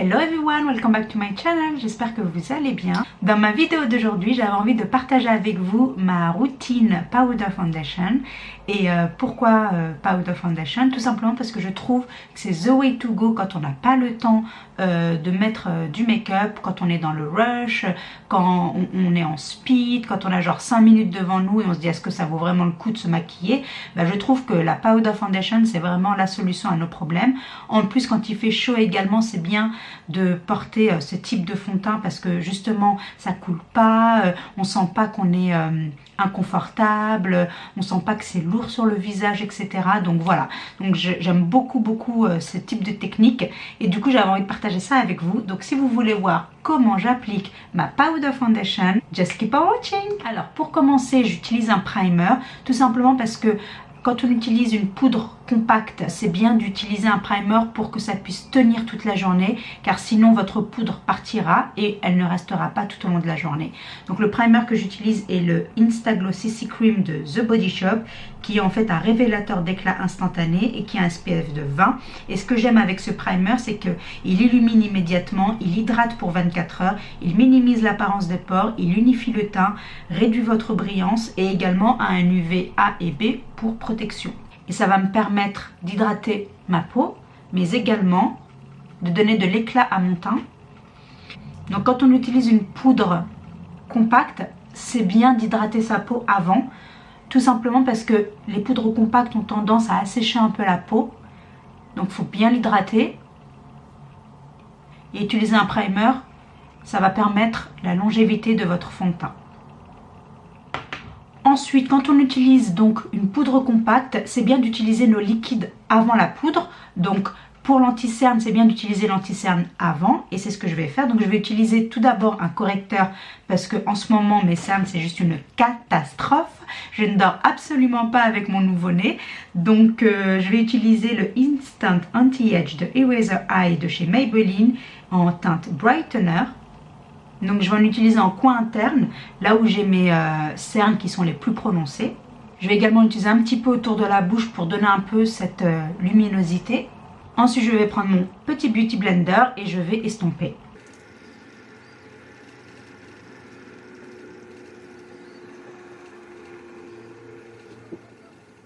Hello everyone, welcome back to my channel, j'espère que vous allez bien. Dans ma vidéo d'aujourd'hui, j'avais envie de partager avec vous ma routine Powder Foundation. Et pourquoi Powder Foundation? Tout simplement parce que je trouve que c'est the way to go quand on n'a pas le temps de mettre du make-up, quand on est dans le rush, quand on est en speed, quand on a genre 5 minutes devant nous et on se dit est-ce que ça vaut vraiment le coup de se maquiller. Je trouve que la Powder Foundation c'est vraiment la solution à nos problèmes. En plus quand il fait chaud également c'est bien de porter ce type de fond de teint parce que justement ça coule pas, on sent pas qu'on est inconfortable, on sent pas que c'est lourd sur le visage, etc. Donc voilà, donc j'aime beaucoup ce type de technique et du coup j'avais envie de partager ça avec vous. Donc si vous voulez voir comment j'applique ma Powder Foundation, just keep on watching. Alors pour commencer j'utilise un primer, tout simplement parce que quand on utilise une poudre compacte, c'est bien d'utiliser un primer pour que ça puisse tenir toute la journée, car sinon votre poudre partira et elle ne restera pas tout au long de la journée. Donc le primer que j'utilise est le Instaglow CC Cream de The Body Shop, qui est en fait un révélateur d'éclat instantané et qui a un SPF de 20. Et ce que j'aime avec ce primer, c'est qu'il illumine immédiatement, il hydrate pour 24 heures, il minimise l'apparence des pores, il unifie le teint, réduit votre brillance et également a un UV A et B pour protection. Et ça va me permettre d'hydrater ma peau, mais également de donner de l'éclat à mon teint. Donc quand on utilise une poudre compacte, c'est bien d'hydrater sa peau avant, tout simplement parce que les poudres compactes ont tendance à assécher un peu la peau. Donc il faut bien l'hydrater. Et utiliser un primer, ça va permettre la longévité de votre fond de teint. Ensuite, quand on utilise donc une poudre compacte, c'est bien d'utiliser nos liquides avant la poudre. Donc pour l'anti-cerne, c'est bien d'utiliser l'anti-cerne avant et c'est ce que je vais faire. Donc je vais utiliser tout d'abord un correcteur parce que en ce moment mes cernes c'est juste une catastrophe. Je ne dors absolument pas avec mon nouveau-né. Donc je vais utiliser le Instant Anti-Age de Eraser Eye de chez Maybelline en teinte Brightener. Donc je vais en utiliser en coin interne, là où j'ai mes cernes qui sont les plus prononcées. Je vais également utiliser un petit peu autour de la bouche pour donner un peu cette luminosité. Ensuite je vais prendre mon petit Beauty Blender et je vais estomper.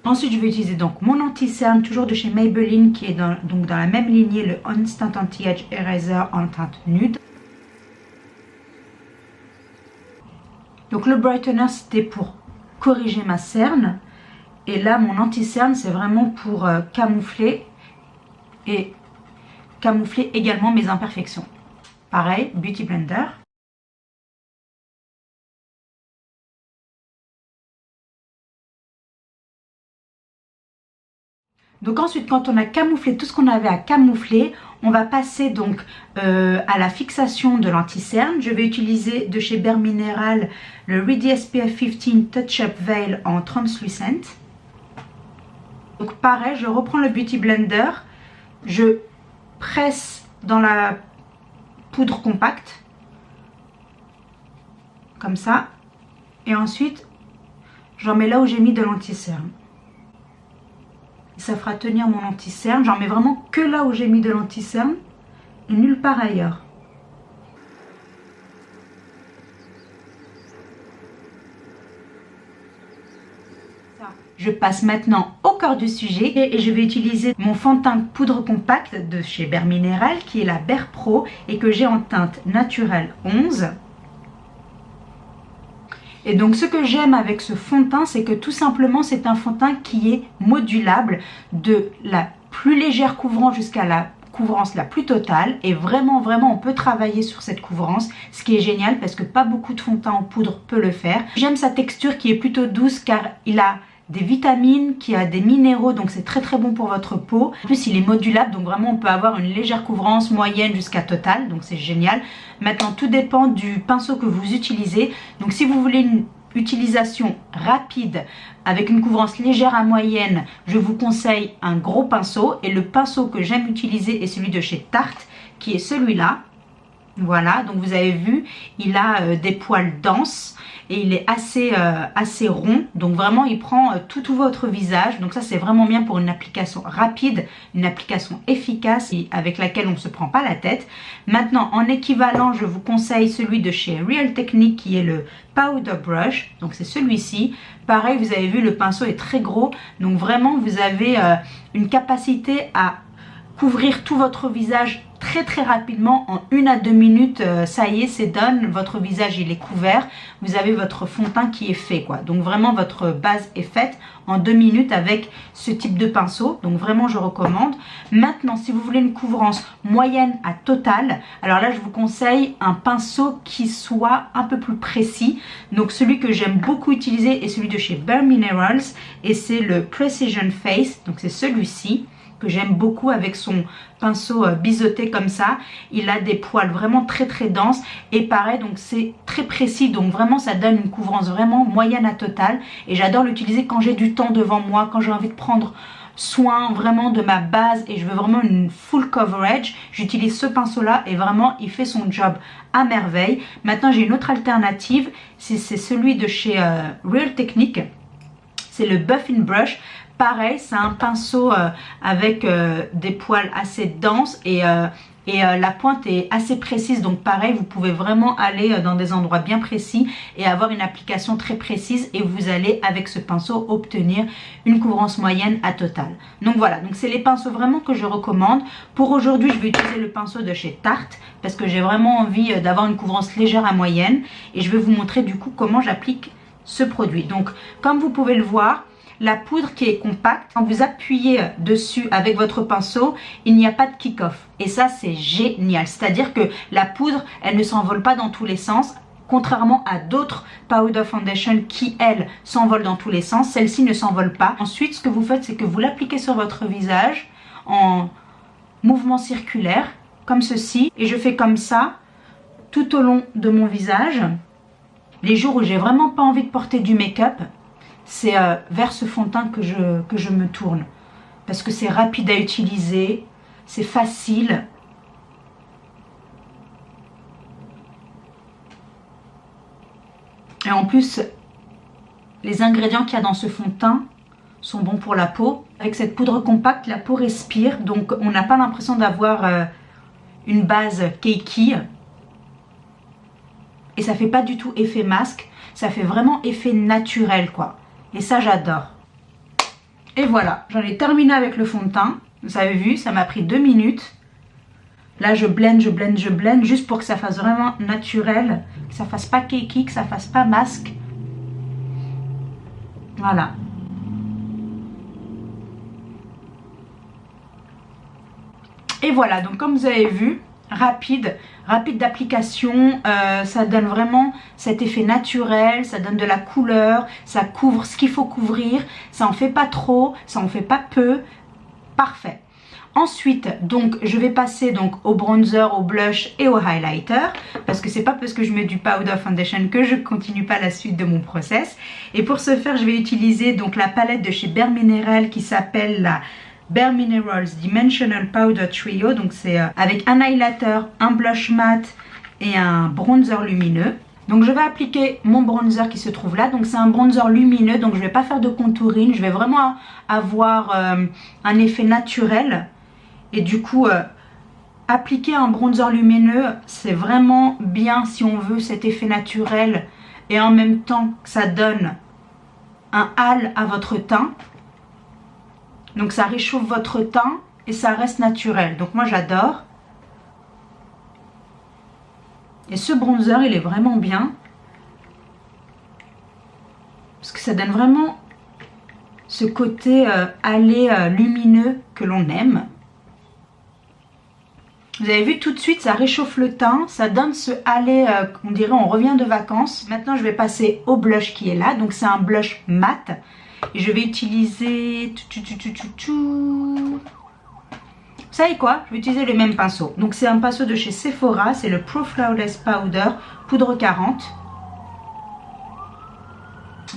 Ensuite je vais utiliser donc mon anti-cerne, toujours de chez Maybelline, qui est donc dans la même lignée, le Instant Anti-Age Eraser en teinte nude. Donc le brightener c'était pour corriger ma cerne et là mon anti-cerne c'est vraiment pour camoufler et camoufler également mes imperfections. Pareil, Beauty Blender. Donc ensuite quand on a camouflé tout ce qu'on avait à camoufler, on va passer donc à la fixation de l'anti-cerne. Je vais utiliser de chez Bare Mineral le Ready SPF 15 Touch-Up Veil en Translucent. Donc pareil, je reprends le Beauty Blender, je presse dans la poudre compacte, comme ça, et ensuite j'en mets là où j'ai mis de l'anti-cerne. Ça fera tenir mon anti-cerne. J'en mets vraiment que là où j'ai mis de l'anti-cerne et nulle part ailleurs. Je passe maintenant au cœur du sujet et je vais utiliser mon fond de teint poudre compacte de chez Bare Mineral qui est la Bare Pro et que j'ai en teinte naturelle 11. Et donc ce que j'aime avec ce fond de teint, c'est que tout simplement c'est un fond de teint qui est modulable de la plus légère couvrance jusqu'à la couvrance la plus totale. Et vraiment on peut travailler sur cette couvrance, ce qui est génial parce que pas beaucoup de fond de teint en poudre peut le faire. J'aime sa texture qui est plutôt douce car il a des vitamines, qui a des minéraux, donc c'est très bon pour votre peau. En plus il est modulable, donc vraiment on peut avoir une légère couvrance, moyenne jusqu'à totale, donc c'est génial. Maintenant tout dépend du pinceau que vous utilisez. Donc si vous voulez une utilisation rapide avec une couvrance légère à moyenne, je vous conseille un gros pinceau. Et le pinceau que j'aime utiliser est celui de chez Tarte, qui est celui-là. Voilà, donc vous avez vu, il a des poils denses et il est assez rond. Donc vraiment, il prend tout votre visage. Donc ça, c'est vraiment bien pour une application rapide, une application efficace et avec laquelle on ne se prend pas la tête. Maintenant, en équivalent, je vous conseille celui de chez Real Technique qui est le Powder Brush. Donc c'est celui-ci. Pareil, vous avez vu, le pinceau est très gros. Donc vraiment, vous avez une capacité à couvrir tout votre visage très rapidement en 1 à 2 minutes. Ça y est, c'est done, votre visage il est couvert, vous avez votre fond de teint qui est fait quoi. Donc vraiment votre base est faite en 2 minutes avec ce type de pinceau, donc vraiment je recommande. Maintenant, si vous voulez une couvrance moyenne à totale, alors là je vous conseille un pinceau qui soit un peu plus précis. Donc celui que j'aime beaucoup utiliser est celui de chez Bare Minerals et c'est le Precision Face, donc c'est celui-ci que j'aime beaucoup avec son pinceau biseauté comme ça. Il a des poils vraiment très denses et pareil, donc c'est très précis, donc vraiment ça donne une couvrance vraiment moyenne à totale et j'adore l'utiliser quand j'ai du temps devant moi, quand j'ai envie de prendre soin vraiment de ma base et je veux vraiment une full coverage. J'utilise ce pinceau là et vraiment il fait son job à merveille. Maintenant j'ai une autre alternative, c'est celui de chez Real Technique, c'est le Buffing Brush. Pareil, c'est un pinceau avec des poils assez denses et la pointe est assez précise. Donc pareil, vous pouvez vraiment aller dans des endroits bien précis et avoir une application très précise. Et vous allez, avec ce pinceau, obtenir une couvrance moyenne à totale. Donc voilà, donc c'est les pinceaux vraiment que je recommande. Pour aujourd'hui, je vais utiliser le pinceau de chez Tarte parce que j'ai vraiment envie d'avoir une couvrance légère à moyenne. Et je vais vous montrer du coup comment j'applique ce produit. Donc comme vous pouvez le voir, la poudre qui est compacte, quand vous appuyez dessus avec votre pinceau, il n'y a pas de kick-off. Et ça, c'est génial. C'est-à-dire que la poudre, elle ne s'envole pas dans tous les sens. Contrairement à d'autres powder foundation qui, elles, s'envolent dans tous les sens. Celle-ci ne s'envole pas. Ensuite, ce que vous faites, c'est que vous l'appliquez sur votre visage en mouvement circulaire, comme ceci. Et je fais comme ça tout au long de mon visage. Les jours où j'ai vraiment pas envie de porter du make-up, c'est vers ce fond de teint que je me tourne. Parce que c'est rapide à utiliser, c'est facile. Et en plus, les ingrédients qu'il y a dans ce fond de teint sont bons pour la peau. Avec cette poudre compacte, la peau respire. Donc on n'a pas l'impression d'avoir une base cakey. Et ça fait pas du tout effet masque. Ça fait vraiment effet naturel quoi. Et ça j'adore. Et voilà, j'en ai terminé avec le fond de teint. Vous avez vu, ça m'a pris 2 minutes. Là je blende juste pour que ça fasse vraiment naturel. Que ça fasse pas cakey, que ça fasse pas masque. Voilà. Et voilà, donc comme vous avez vu, rapide d'application, ça donne vraiment cet effet naturel, ça donne de la couleur, ça couvre ce qu'il faut couvrir, ça en fait pas trop, ça en fait pas peu, parfait. Ensuite, donc je vais passer donc au bronzer, au blush et au highlighter parce que c'est pas parce que je mets du powder foundation que je continue pas la suite de mon process. Et pour ce faire, je vais utiliser donc la palette de chez Bare Minerals qui s'appelle la Bare Minerals Dimensional Powder Trio. Donc c'est avec un highlighter, un blush matte et un bronzer lumineux. Donc je vais appliquer mon bronzer qui se trouve là. Donc c'est un bronzer lumineux, donc je ne vais pas faire de contouring. Je vais vraiment avoir un effet naturel. Et du coup, appliquer un bronzer lumineux, c'est vraiment bien si on veut cet effet naturel. Et en même temps que ça donne un hâle à votre teint. Donc ça réchauffe votre teint et ça reste naturel. Donc moi j'adore. Et ce bronzer il est vraiment bien. Parce que ça donne vraiment ce côté hâlé lumineux que l'on aime. Vous avez vu tout de suite ça réchauffe le teint. Ça donne ce hâlé, on dirait on revient de vacances. Maintenant je vais passer au blush qui est là. Donc c'est un blush mat. Et je vais utiliser... Vous savez quoi? Je vais utiliser le même pinceau. Donc c'est un pinceau de chez Sephora. C'est le Pro Flawless Powder Poudre 40.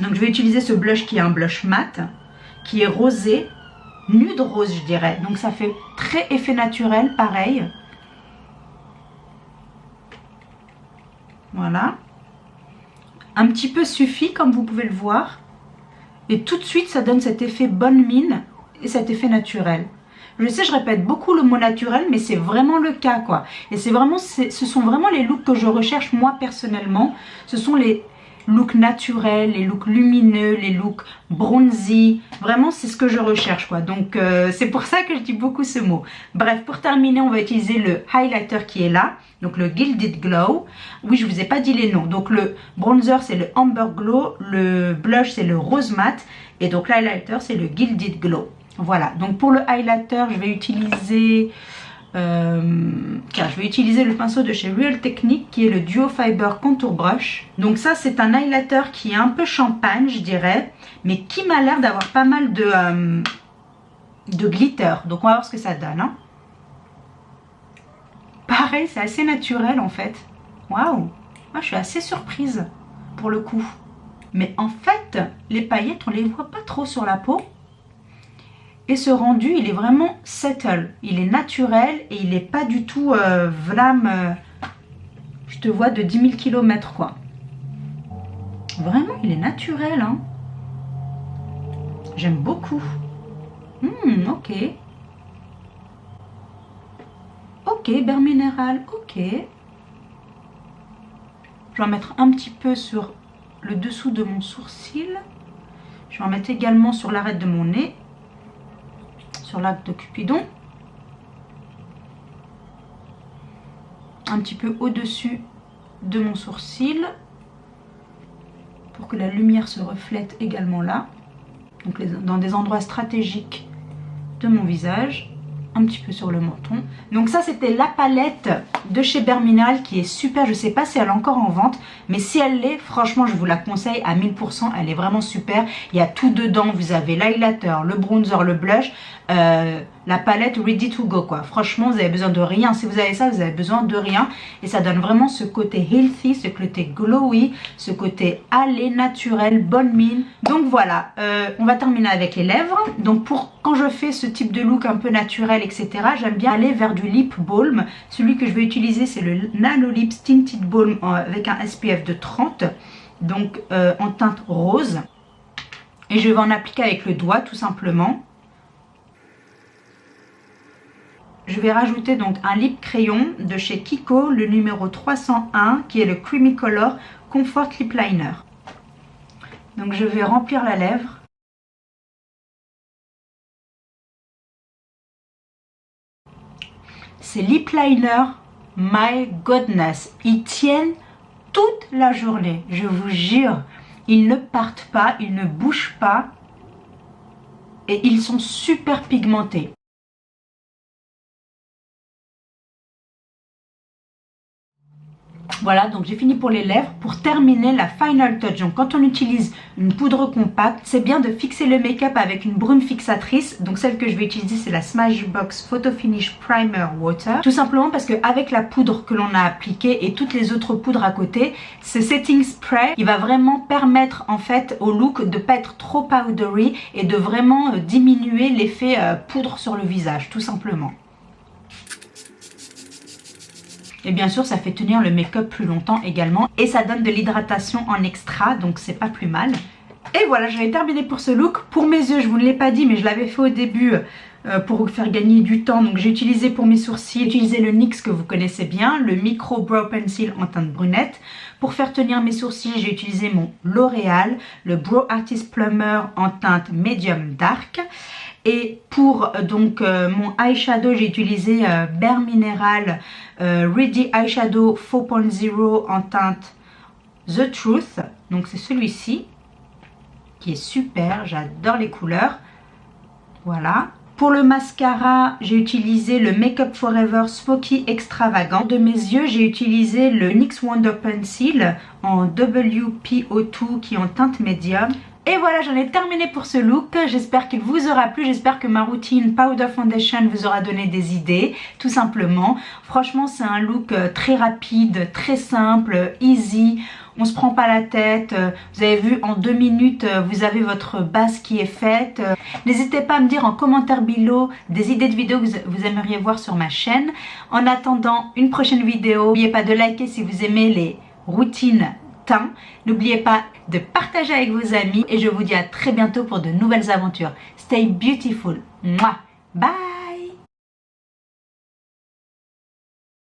Donc je vais utiliser ce blush qui est un blush mat. Qui est rosé. Nude rose je dirais. Donc ça fait très effet naturel pareil. Voilà. Un petit peu suffit comme vous pouvez le voir. Et tout de suite ça donne cet effet bonne mine et cet effet naturel. Je sais, je répète beaucoup le mot naturel, mais c'est vraiment le cas, quoi. Et c'est vraiment, ce sont vraiment les looks que je recherche moi personnellement. Ce sont les looks naturels, les looks lumineux, les looks bronzy. Vraiment, c'est ce que je recherche, quoi. Donc, c'est pour ça que je dis beaucoup ce mot. Bref, pour terminer, on va utiliser le highlighter qui est là. Donc, le Gilded Glow. Oui, je vous ai pas dit les noms. Donc, le bronzer, c'est le Amber Glow. Le blush, c'est le Rose Matte. Et donc, l'highlighter, c'est le Gilded Glow. Voilà, donc pour le highlighter, je vais utiliser le pinceau de chez Real Technique qui est le Duo Fiber Contour Brush. Donc ça, c'est un highlighter qui est un peu champagne, je dirais, mais qui m'a l'air d'avoir pas mal de glitter. Donc on va voir ce que ça donne. Hein. Pareil, c'est assez naturel en fait. Waouh, moi je suis assez surprise pour le coup. Mais en fait, les paillettes, on les voit pas trop sur la peau. Et ce rendu, il est vraiment settle. Il est naturel et il n'est pas du tout vlam. Je te vois de 10 000 km quoi. Vraiment, il est naturel. Hein. J'aime beaucoup. Ok. Ok, beurre minéral. Ok. Je vais en mettre un petit peu sur le dessous de mon sourcil. Je vais en mettre également sur l'arête de mon nez. Sur l'arc de Cupidon, un petit peu au-dessus de mon sourcil pour que la lumière se reflète également là, donc dans des endroits stratégiques de mon visage, un petit peu sur le menton. Donc ça, c'était la palette de chez Bare Minerals qui est super. Je sais pas si elle est encore en vente, mais si elle l'est, franchement je vous la conseille à 1000%. Elle est vraiment super. Il y a tout dedans. Vous avez l'highlighter, le bronzer, le blush, la palette ready to go quoi. Franchement, vous avez besoin de rien. Si vous avez ça, vous avez besoin de rien. Et ça donne vraiment ce côté healthy, ce côté glowy, ce côté allé, naturel, bonne mine. Donc voilà, on va terminer avec les lèvres. Donc quand je fais ce type de look un peu naturel, etc., j'aime bien aller vers du lip balm. Celui que je vais utiliser, c'est le Nano Lips Tinted Balm avec un SPF de 30. Donc en teinte rose. Et je vais en appliquer avec le doigt tout simplement. Je vais rajouter donc un lip crayon de chez Kiko, le numéro 301, qui est le Creamy Color Comfort Lip Liner. Donc je vais remplir la lèvre. Ces lip liners, my goodness, ils tiennent toute la journée, je vous jure. Ils ne partent pas, ils ne bougent pas et ils sont super pigmentés. Voilà, donc j'ai fini pour les lèvres. Pour terminer, la final touch. Donc quand on utilise une poudre compacte, c'est bien de fixer le make-up avec une brume fixatrice. Donc celle que je vais utiliser, c'est la Smashbox Photo Finish Primer Water. Tout simplement parce qu'avec la poudre que l'on a appliquée et toutes les autres poudres à côté, ce setting spray, il va vraiment permettre en fait au look de ne pas être trop powdery et de vraiment diminuer l'effet poudre sur le visage, tout simplement. Et bien sûr, ça fait tenir le make-up plus longtemps également. Et ça donne de l'hydratation en extra, donc c'est pas plus mal. Et voilà, j'avais terminé pour ce look. Pour mes yeux, je vous ne l'ai pas dit, mais je l'avais fait au début pour vous faire gagner du temps. Donc j'ai utilisé pour mes sourcils, j'ai utilisé le NYX que vous connaissez bien, le Micro Brow Pencil en teinte brunette. Pour faire tenir mes sourcils, j'ai utilisé mon L'Oréal, le Brow Artist Plumber en teinte Medium Dark. Et pour donc mon eyeshadow, j'ai utilisé Bare Minerals Ready Eyeshadow 4.0 en teinte The Truth. Donc c'est celui-ci qui est super, j'adore les couleurs. Voilà. Pour le mascara, j'ai utilisé le Make Up Forever Smoky Extravagant. De mes yeux, j'ai utilisé le NYX Wonder Pencil en WPO2 qui est en teinte médium. Et voilà, j'en ai terminé pour ce look. J'espère qu'il vous aura plu. J'espère que ma routine Powder Foundation vous aura donné des idées, tout simplement. Franchement, c'est un look très rapide, très simple, easy. On se prend pas la tête. Vous avez vu, en 2 minutes, vous avez votre base qui est faite. N'hésitez pas à me dire en commentaire below des idées de vidéos que vous aimeriez voir sur ma chaîne. En attendant une prochaine vidéo, n'oubliez pas de liker si vous aimez les routine teint. N'oubliez pas de partager avec vos amis et je vous dis à très bientôt pour de nouvelles aventures. Stay beautiful. Mouah. Bye.